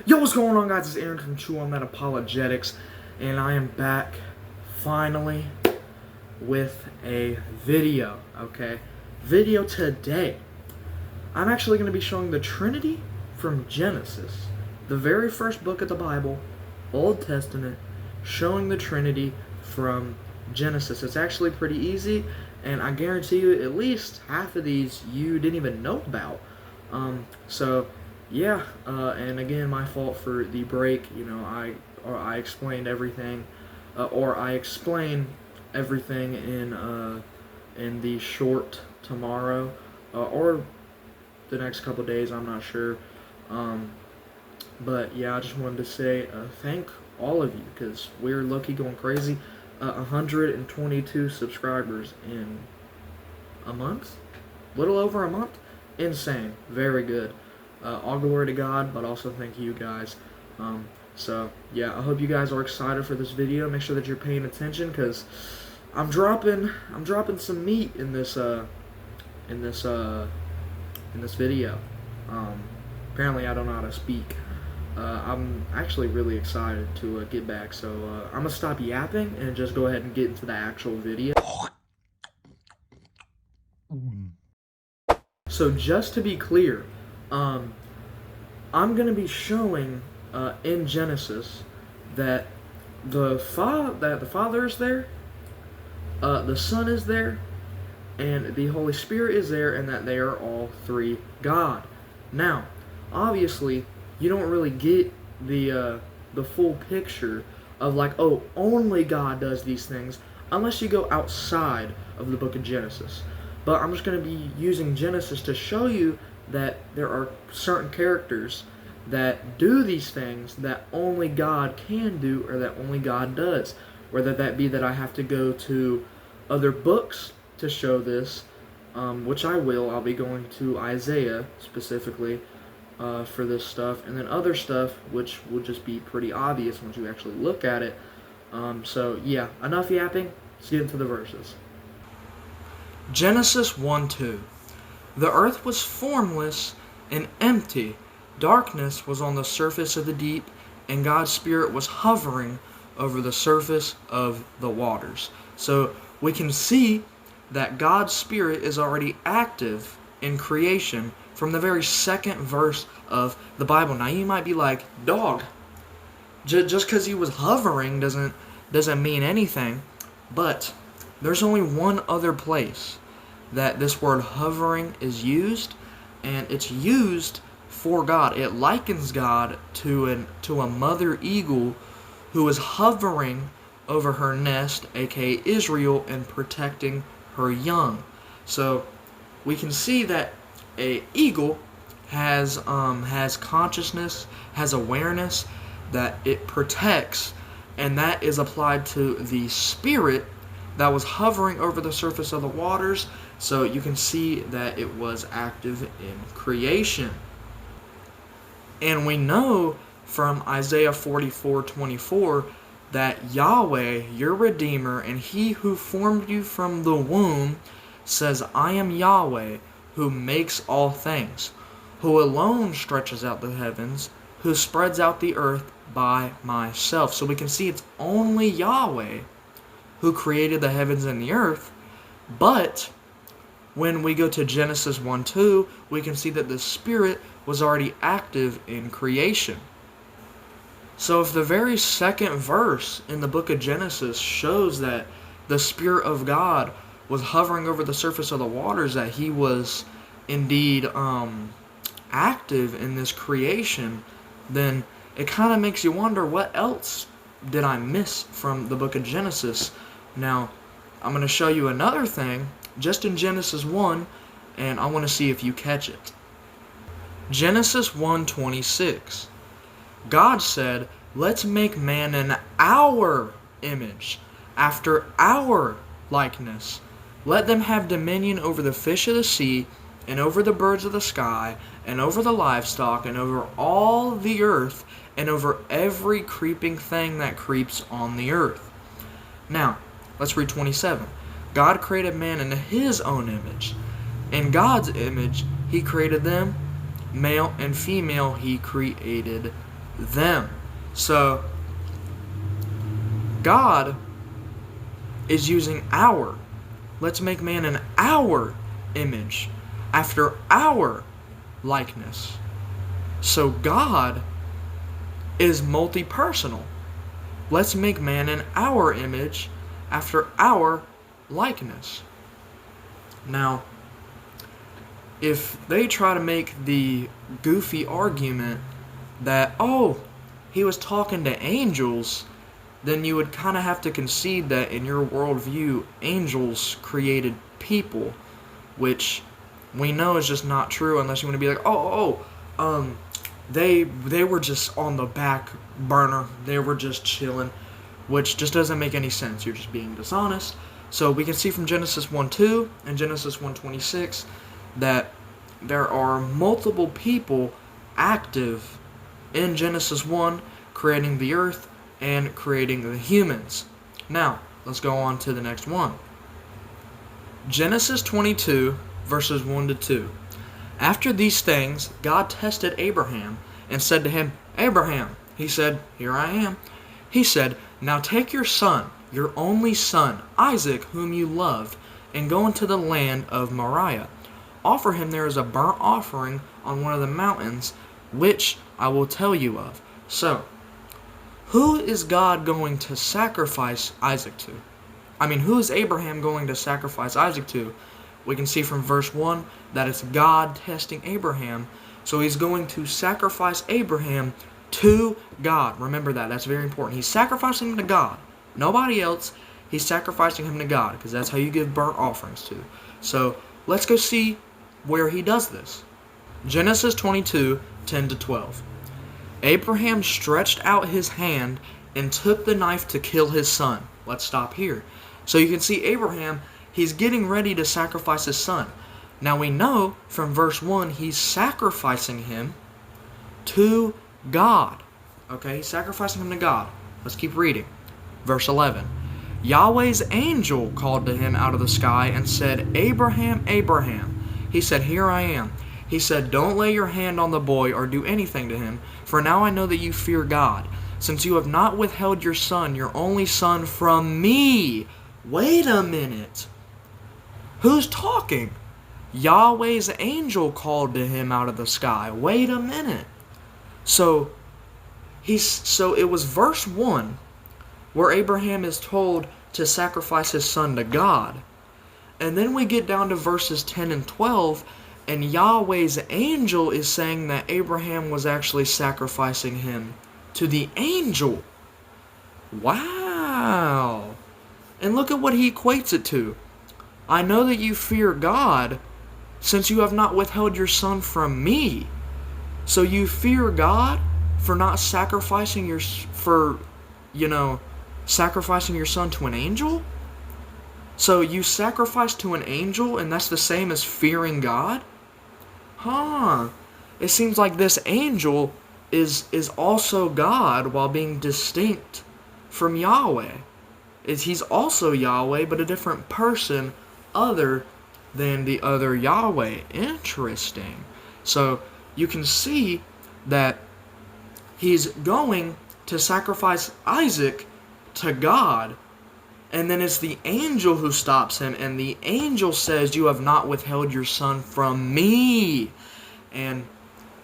Yo, what's going on, guys? It's Aaron from ChewOnThat Apologetics, and I am back, finally, with a video, okay? Video today. I'm actually going to be showing the Trinity from Genesis, the very first book of the Bible, Old Testament, showing the Trinity from Genesis. It's actually pretty easy, and I guarantee you at least half of these you didn't even know about. Yeah, and again, my fault for the break. You know, I explained everything, or I explain everything in the short tomorrow, or the next couple days. I'm not sure. But yeah, I just wanted to say thank all of you, because we're lucky going crazy. 122 subscribers in a month, little over a month. Insane, very good. All glory to God, but also thank you guys. So yeah, I hope you guys are excited for this video. Make sure that you're paying attention, because I'm dropping some meat in this video. Apparently I don't know how to speak. I'm actually really excited to get back, so I'm gonna stop yapping and just go ahead and get into the actual video. So just to be clear, I'm going to be showing in Genesis that the Father is there, the Son is there, and the Holy Spirit is there, and that they are all three God. Now, obviously, you don't really get the full picture of like, oh, only God does these things, unless you go outside of the book of Genesis. But I'm just going to be using Genesis to show you that there are certain characters that do these things that only God can do, or that only God does. Whether that be that I have to go to other books to show this, which I will. I'll be going to Isaiah specifically for this stuff, and then other stuff which will just be pretty obvious once you actually look at it. So yeah, enough yapping. Let's get into the verses. Genesis 1:2. The earth was formless and empty. Darkness was on the surface of the deep, and God's Spirit was hovering over the surface of the waters. So we can see that God's Spirit is already active in creation from the very second verse of the Bible. Now you might be like, dog, just because he was hovering doesn't mean anything. But there's only one other place that this word hovering is used, and it's used for God. It likens God to a mother eagle who is hovering over her nest, aka Israel, and protecting her young. So we can see that a eagle has consciousness, has awareness that it protects, and that is applied to the Spirit that was hovering over the surface of the waters. So you can see that it was active in creation. And we know from Isaiah 44:24 that Yahweh, your Redeemer, and He who formed you from the womb, says, I am Yahweh, who makes all things, who alone stretches out the heavens, who spreads out the earth by myself. So we can see it's only Yahweh who created the heavens and the earth. But when we go to Genesis 1:2, we can see that the Spirit was already active in creation. So if the very second verse in the book of Genesis shows that the Spirit of God was hovering over the surface of the waters, that He was indeed active in this creation, then it kind of makes you wonder, what else did I miss from the book of Genesis? Now, I'm going to show you another thing just in Genesis 1, and I want to see if you catch it. Genesis 1:26. God said, let's make man in our image, after our likeness. Let them have dominion over the fish of the sea, and over the birds of the sky, and over the livestock, and over all the earth, and over every creeping thing that creeps on the earth. Now, let's read 27. God created man in His own image. In God's image, He created them. Male and female, He created them. So God is using our. Let's make man in our image, after our likeness. So God is multi-personal. Let's make man in our image, after our likeness. Now, if they try to make the goofy argument that, oh, he was talking to angels, then you would kind of have to concede that in your worldview, angels created people, which we know is just not true unless you want to be like, they were just on the back burner, they were just chilling, which just doesn't make any sense. You're just being dishonest. So we can see from Genesis 1:2 and Genesis 1:26 that there are multiple people active in Genesis 1, creating the earth and creating the humans. Now, let's go on to the next one. Genesis 22, verses 1-2. After these things, God tested Abraham and said to him, Abraham. He said, Here I am. He said, Now take your son, your only son, Isaac, whom you love, and go into the land of Moriah. Offer him there as a burnt offering on one of the mountains, which I will tell you of. So, who is God going to sacrifice Isaac to? Who is Abraham going to sacrifice Isaac to? We can see from verse 1 that it's God testing Abraham. So he's going to sacrifice Abraham to God. Remember that. That's very important. He's sacrificing him to God. Nobody else. He's sacrificing him to God, because that's how you give burnt offerings to. So let's go see where he does this. Genesis 22, 10-12. Abraham stretched out his hand and took the knife to kill his son. Let's stop here. So you can see Abraham, he's getting ready to sacrifice his son. Now we know from verse 1 he's sacrificing him to God. Okay, he's sacrificing him to God. Let's keep reading. Verse 11. Yahweh's angel called to him out of the sky and said, Abraham, Abraham. He said, Here I am. He said, Don't lay your hand on the boy or do anything to him, for now I know that you fear God, since you have not withheld your son, your only son, from me. Wait a minute. Who's talking? Yahweh's angel called to him out of the sky. Wait a minute. So it was verse 1 where Abraham is told to sacrifice his son to God. And then we get down to verses 10 and 12, and Yahweh's angel is saying that Abraham was actually sacrificing him to the angel. Wow. And look at what he equates it to. I know that you fear God, since you have not withheld your son from me. So you fear God for not sacrificing sacrificing your son to an angel? So you sacrifice to an angel, and that's the same as fearing God? It seems like this angel is also God while being distinct from Yahweh. He's also Yahweh, but a different person other than the other Yahweh. Interesting. So you can see that he's going to sacrifice Isaac to God, and then it's the angel who stops him, and the angel says, You have not withheld your son from me. And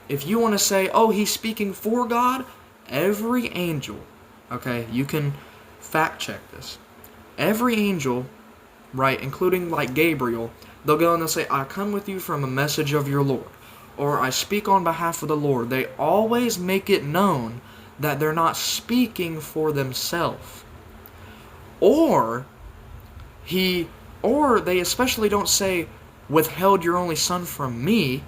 if you want to say, oh, he's speaking for God, every angel, okay, you can fact check this. Every angel, right, including like Gabriel, they'll go and they'll say, I come with you from a message of your Lord, or I speak on behalf of the Lord. They always make it known that they're not speaking for themselves. Or they especially don't say, withheld your only son from me.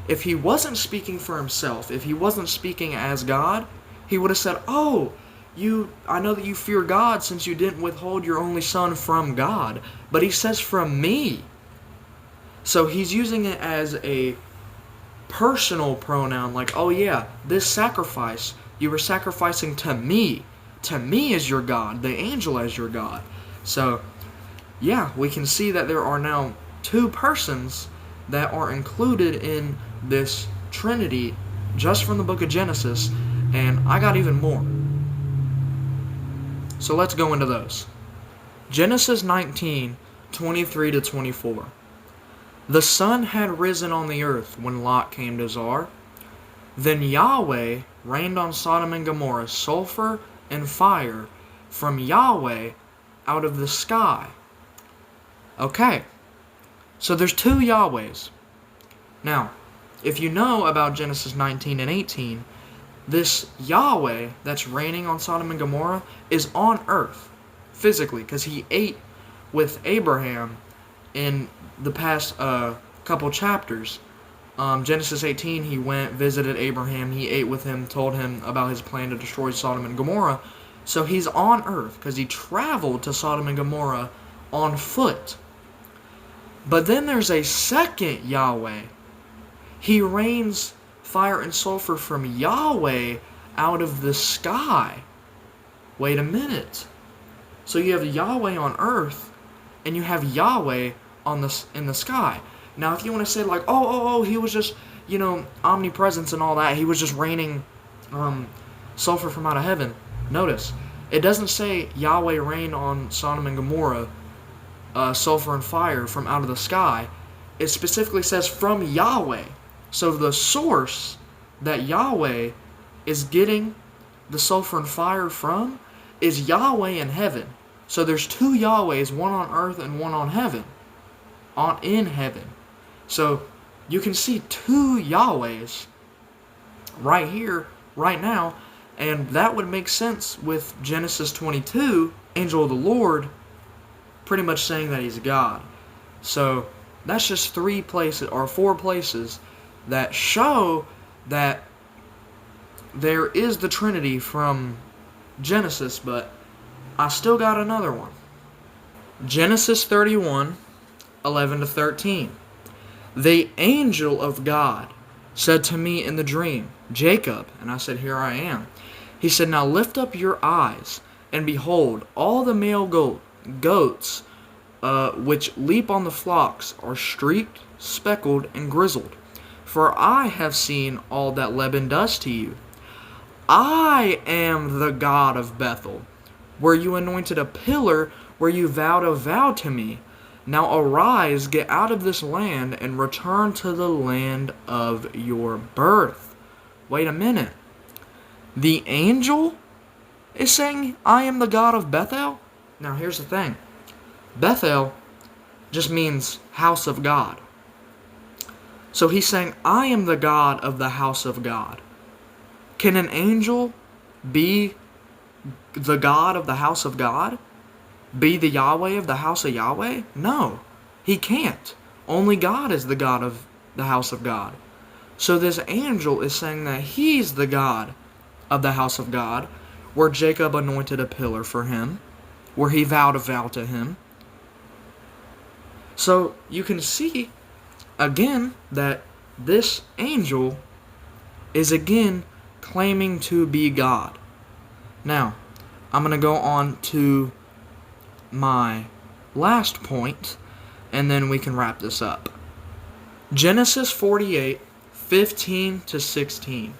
If he wasn't speaking for himself, if he wasn't speaking as God, he would have said, oh, I know that you fear God since you didn't withhold your only son from God. But he says from me. So he's using it as a personal pronoun, like, oh yeah, this sacrifice, you were sacrificing to me. To me as your God, the angel as your God. So, yeah, we can see that there are now two persons that are included in this Trinity just from the book of Genesis. And I got even more. So let's go into those. Genesis 19:23-24. The sun had risen on the earth when Lot came to Zoar. Then Yahweh rained on Sodom and Gomorrah sulfur and fire from Yahweh out of the sky. Okay, so there's two Yahwehs. Now, if you know about Genesis 19 and 18, this Yahweh that's raining on Sodom and Gomorrah is on earth, physically, because he ate with Abraham in the past couple chapters. Genesis 18, he went, visited Abraham, he ate with him, told him about his plan to destroy Sodom and Gomorrah. So he's on earth, because he traveled to Sodom and Gomorrah on foot. But then there's a second Yahweh. He rains fire and sulfur from Yahweh out of the sky. Wait a minute. So you have Yahweh on earth, and you have Yahweh in the sky. Now, if you want to say like, he was just, omnipresence and all that. He was just raining sulfur from out of heaven. Notice, it doesn't say Yahweh rained on Sodom and Gomorrah sulfur and fire from out of the sky. It specifically says from Yahweh. So the source that Yahweh is getting the sulfur and fire from is Yahweh in heaven. So there's two Yahwehs, one on earth and one on heaven. In heaven. So you can see two Yahwehs right here, right now, and that would make sense with Genesis 22, angel of the Lord, pretty much saying that he's God. So that's just 4 places that show that there is the Trinity from Genesis, but I still got another one. Genesis 31:11-13. The angel of God said to me in the dream, Jacob, and I said, here I am. He said, now lift up your eyes, and behold, all the male goats which leap on the flocks are streaked, speckled, and grizzled. For I have seen all that Laban does to you. I am the God of Bethel, where you anointed a pillar, where you vowed a vow to me. Now arise, get out of this land, and return to the land of your birth. Wait a minute. The angel is saying, I am the God of Bethel? Now here's the thing. Bethel just means house of God. So he's saying, I am the God of the house of God. Can an angel be the God of the house of God? Be the Yahweh of the house of Yahweh? No, he can't. Only God is the God of the house of God. So this angel is saying that he's the God of the house of God, where Jacob anointed a pillar for him, where he vowed a vow to him. So you can see again that this angel is again claiming to be God. Now, I'm going to go on to my last point, and then we can wrap this up. Genesis 48:15-16.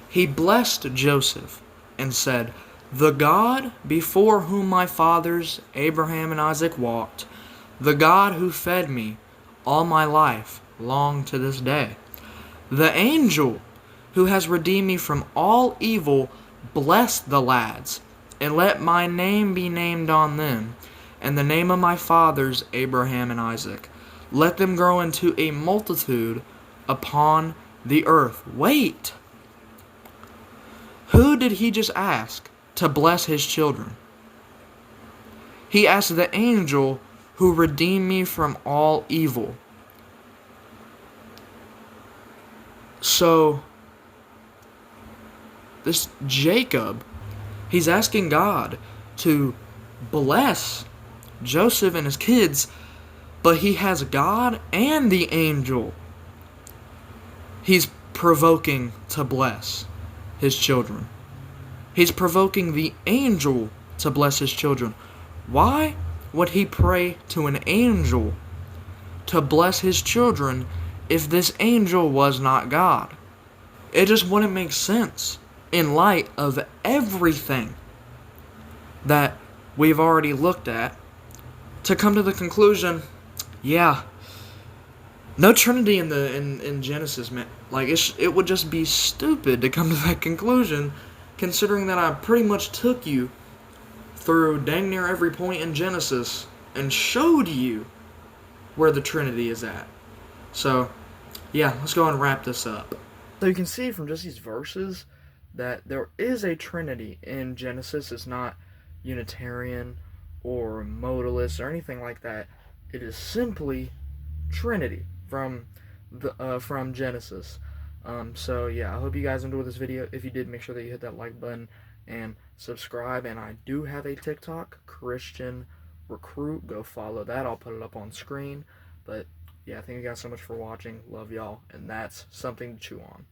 He blessed Joseph and said, the God before whom my fathers Abraham and Isaac walked, the God who fed me all my life long to this day, the angel who has redeemed me from all evil, bless the lads, and let my name be named on them, and the name of my fathers Abraham and Isaac. Let them grow into a multitude upon the earth. Wait! Who did he just ask to bless his children? He asked the angel who redeemed me from all evil. So, this Jacob, he's asking God to bless Joseph and his kids, but he has God and the angel he's provoking to bless his children. He's provoking the angel to bless his children. Why would he pray to an angel to bless his children if this angel was not God? It just wouldn't make sense in light of everything that we've already looked at to come to the conclusion, yeah, no Trinity in Genesis, man. Like it would just be stupid to come to that conclusion, considering that I pretty much took you through dang near every point in Genesis and showed you where the Trinity is at. So, yeah, let's go and wrap this up. So you can see from just these verses that there is a Trinity in Genesis. It's not Unitarian or modalist or anything like that. It is simply Trinity from Genesis. So yeah, I hope you guys enjoyed this video. If you did, make sure that you hit that like button and subscribe. And I do have a TikTok, Christian Recruit. Go follow that. I'll put it up on screen. But yeah, thank you guys so much for watching. Love y'all, and that's something to chew on.